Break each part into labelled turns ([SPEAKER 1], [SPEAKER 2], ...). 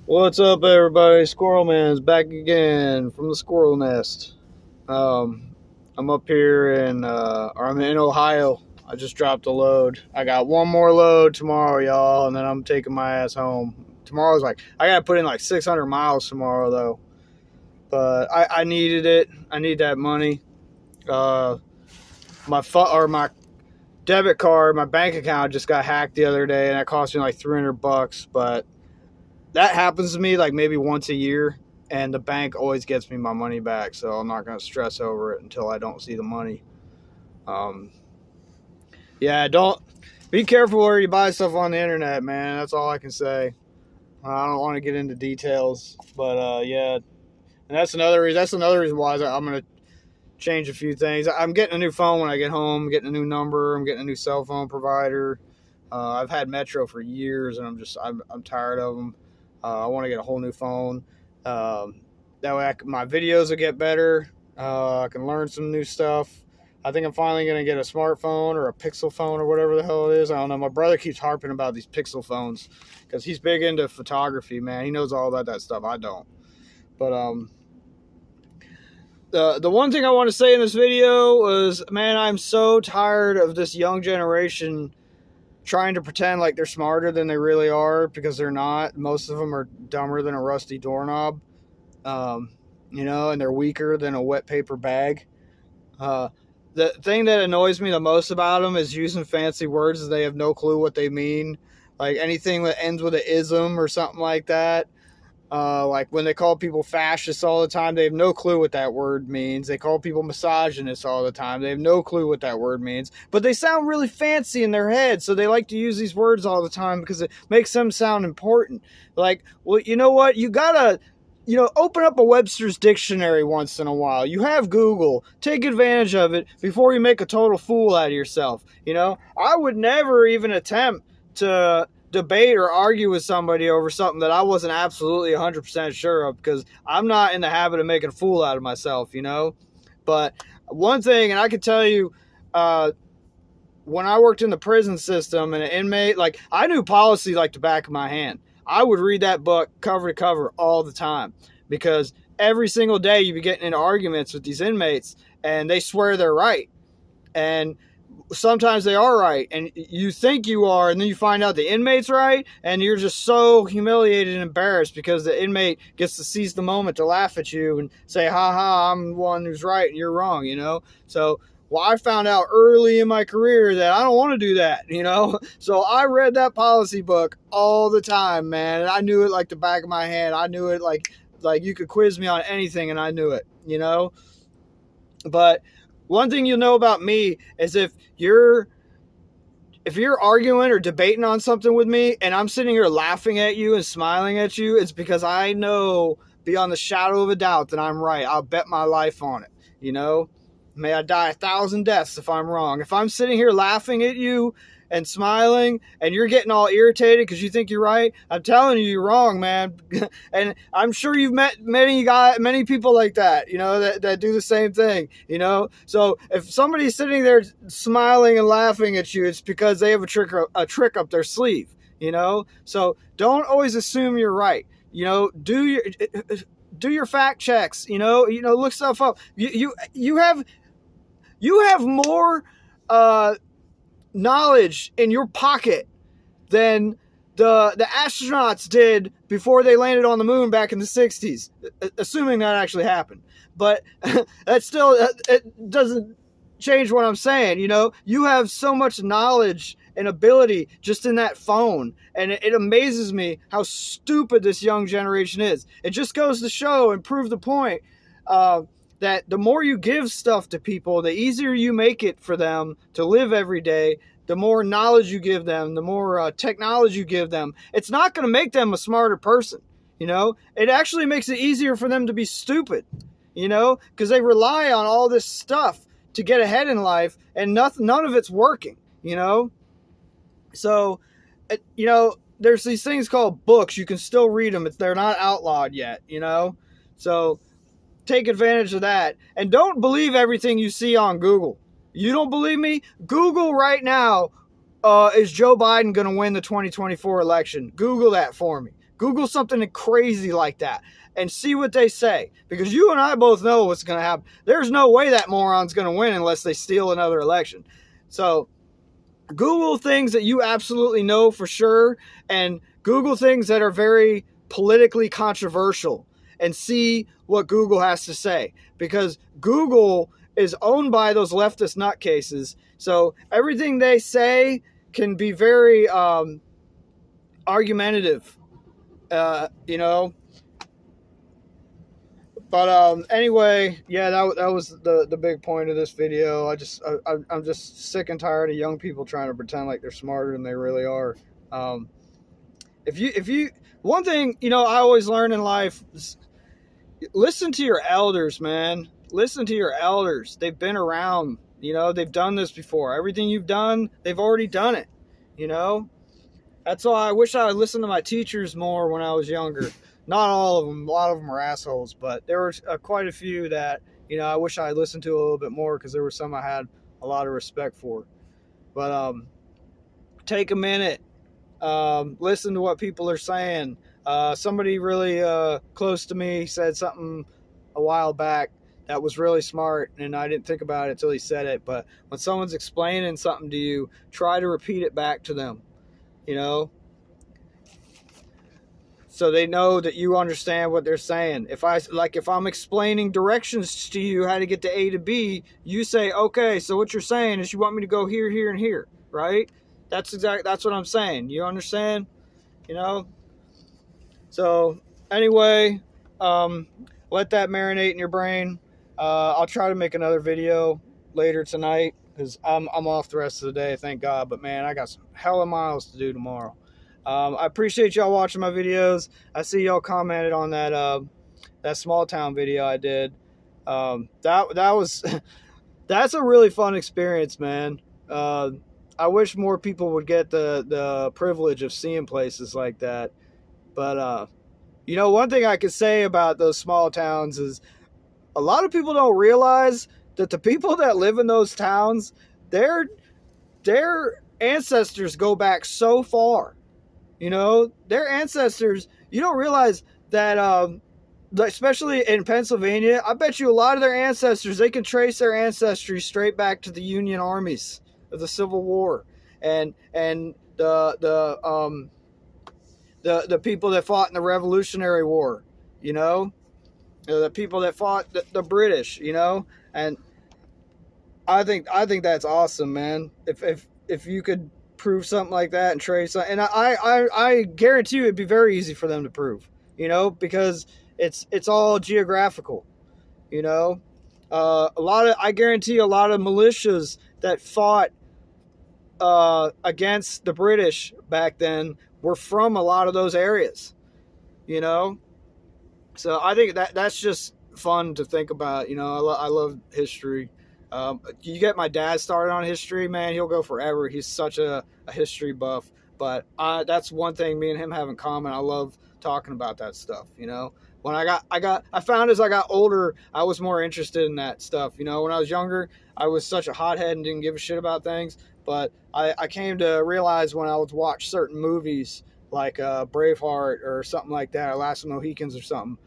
[SPEAKER 1] What's up, everybody? Squirrel Man's back again from the squirrel nest. Um, I'm up here or I'm in Ohio. I just dropped a load. I got one more load tomorrow, y'all, and then I'm taking my ass home. Tomorrow's I gotta put in like 600 miles tomorrow, though. But I needed it. I need that money. Uh, my debit card, my bank account just got hacked the other day, and that cost me like $300. But that happens to me like maybe once a year, and the bank always gets me my money back, so I'm not going to stress over it until I don't see the money. um, yeah, don't be careful where you buy stuff on the internet, man. That's all I can say. I don't want to get into details, but yeah, and that's another reason why I'm going to change a few things. I'm getting a new phone when I get home. I'm getting a new number. I'm getting a new cell phone provider. I've had Metro for years, and I'm tired of them. I want to get a whole new phone. That way, my videos will get better. I can learn some new stuff. I think I'm finally going to get a smartphone or a Pixel phone or whatever the hell it is. I don't know. My brother keeps harping about these Pixel phones because he's big into photography, man. He knows all about that stuff. I don't. But the one thing I want to say in this video was, man, I'm so tired of this young generation trying to pretend like they're smarter than they really are, because they're not. Most of them are dumber than a rusty doorknob, and they're weaker than a wet paper bag. The thing that annoys me the most about them is using fancy words that they have no clue what they mean. Like anything that ends with an ism or something like that. Like when they call people fascists all the time, they have no clue what that word means. They call people misogynists all the time. They have no clue what that word means. But they sound really fancy in their head, so they like to use these words all the time because it makes them sound important. Like, well, you know what? You gotta, open up a Webster's dictionary once in a while. You have Google. Take advantage of it before you make a total fool out of yourself. I would never even attempt to debate or argue with somebody over something that I wasn't absolutely 100% sure of, because I'm not in the habit of making a fool out of myself, But one thing, and I can tell you, when I worked in the prison system and an inmate, like, I knew policy like the back of my hand. I would read that book cover to cover all the time, because every single day you'd be getting into arguments with these inmates and they swear they're right. And sometimes they are right, and you think you are, and then you find out the inmate's right, and you're just so humiliated and embarrassed because the inmate gets to seize the moment to laugh at you and say, ha ha, I'm the one who's right and you're wrong, So, well, I found out early in my career that I don't want to do that, So I read that policy book all the time, man, and I knew it like the back of my hand. I knew it like you could quiz me on anything and I knew it, But one thing you'll know about me is if you're arguing or debating on something with me and I'm sitting here laughing at you and smiling at you, it's because I know beyond the shadow of a doubt that I'm right. I'll bet my life on it, May I die 1,000 deaths if I'm wrong. If I'm sitting here laughing at you and smiling and you're getting all irritated because you think you're right, I'm telling you, you're wrong, man. And I'm sure you've met many people like that, that do the same thing, So if somebody's sitting there smiling and laughing at you, it's because they have a trick up their sleeve, So don't always assume you're right. Do your fact checks, look stuff up. You have more knowledge in your pocket than the astronauts did before they landed on the moon back in the 60s, assuming that actually happened. But that still, it doesn't change what I'm saying. You have so much knowledge and ability just in that phone, and it amazes me how stupid this young generation is. It just goes to show and prove the point that the more you give stuff to people, the easier you make it for them to live every day. The more knowledge you give them, the more technology you give them, it's not going to make them a smarter person. It actually makes it easier for them to be stupid, because they rely on all this stuff to get ahead in life, and none of it's working, So, there's these things called books. You can still read them. They're not outlawed yet, So take advantage of that. And don't believe everything you see on Google. You don't believe me? Google right now, is Joe Biden going to win the 2024 election? Google that for me. Google something crazy like that and see what they say. Because you and I both know what's going to happen. There's no way that moron's going to win unless they steal another election. So Google things that you absolutely know for sure, and Google things that are very politically controversial, and see what Google has to say. Because Google is owned by those leftist nutcases. So everything they say can be very argumentative, you know. But anyway, yeah, that was the big point of this video. I'm just sick and tired of young people trying to pretend like they're smarter than they really are. If you one thing, you know, I always learn in life is listen to your elders, man. Listen to your elders. They've been around, you know, they've done this before. Everything you've done, they've already done it, you know. That's why I wish I would listen to my teachers more when I was younger. Not all of them. A lot of them are assholes, but there were quite a few that, you know, I wish I had listened to a little bit more, because there were some I had a lot of respect for. But take a minute, listen to what people are saying. Somebody really close to me said something a while back that was really smart, and I didn't think about it until he said it. But when someone's explaining something to you, try to repeat it back to them, you know, so they know that you understand what they're saying. If I'm explaining directions to you how to get to A to B, you say, okay, so what you're saying is you want me to go here, here, and here, right? That's what I'm saying. You understand? You know? So anyway, let that marinate in your brain. I'll try to make another video later tonight, because I'm off the rest of the day, thank God. But man, I got some hella miles to do tomorrow. I appreciate y'all watching my videos. I see y'all commented on that small town video I did. That was that's a really fun experience, man. I wish more people would get the privilege of seeing places like that. But you know, one thing I could say about those small towns is a lot of people don't realize that the people that live in those towns, their ancestors go back so far. You know, their ancestors, you don't realize that, especially in Pennsylvania, I bet you a lot of their ancestors, they can trace their ancestry straight back to the Union armies of the Civil War, and the people that fought in the Revolutionary War, you know, the people that fought the British, you know. And I think that's awesome, man. If you could prove something like that and trace, and I guarantee you it'd be very easy for them to prove, you know, because it's all geographical, you know. I guarantee a lot of militias that fought against the British back then were from a lot of those areas, you know. So I think that's just fun to think about, you know. I love history. You get my dad started on history, man, he'll go forever. He's such a history buff. But that's one thing me and him have in common. I love talking about that stuff, you know. When I found as I got older, I was more interested in that stuff, you know. When I was younger, I was such a hothead and didn't give a shit about things. But I came to realize when I would watch certain movies like Braveheart or something like that, or Last of the Mohicans or something,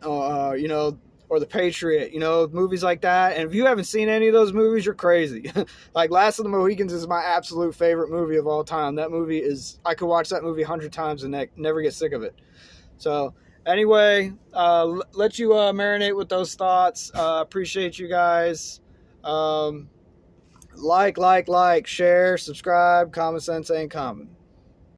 [SPEAKER 1] you know, or The Patriot, you know, movies like that. And if you haven't seen any of those movies, you're crazy. Like Last of the Mohicans is my absolute favorite movie of all time. That movie is, I could watch that movie 100 times and never get sick of it. So anyway, let you marinate with those thoughts. Appreciate you guys. Like, share, subscribe. Common sense ain't common.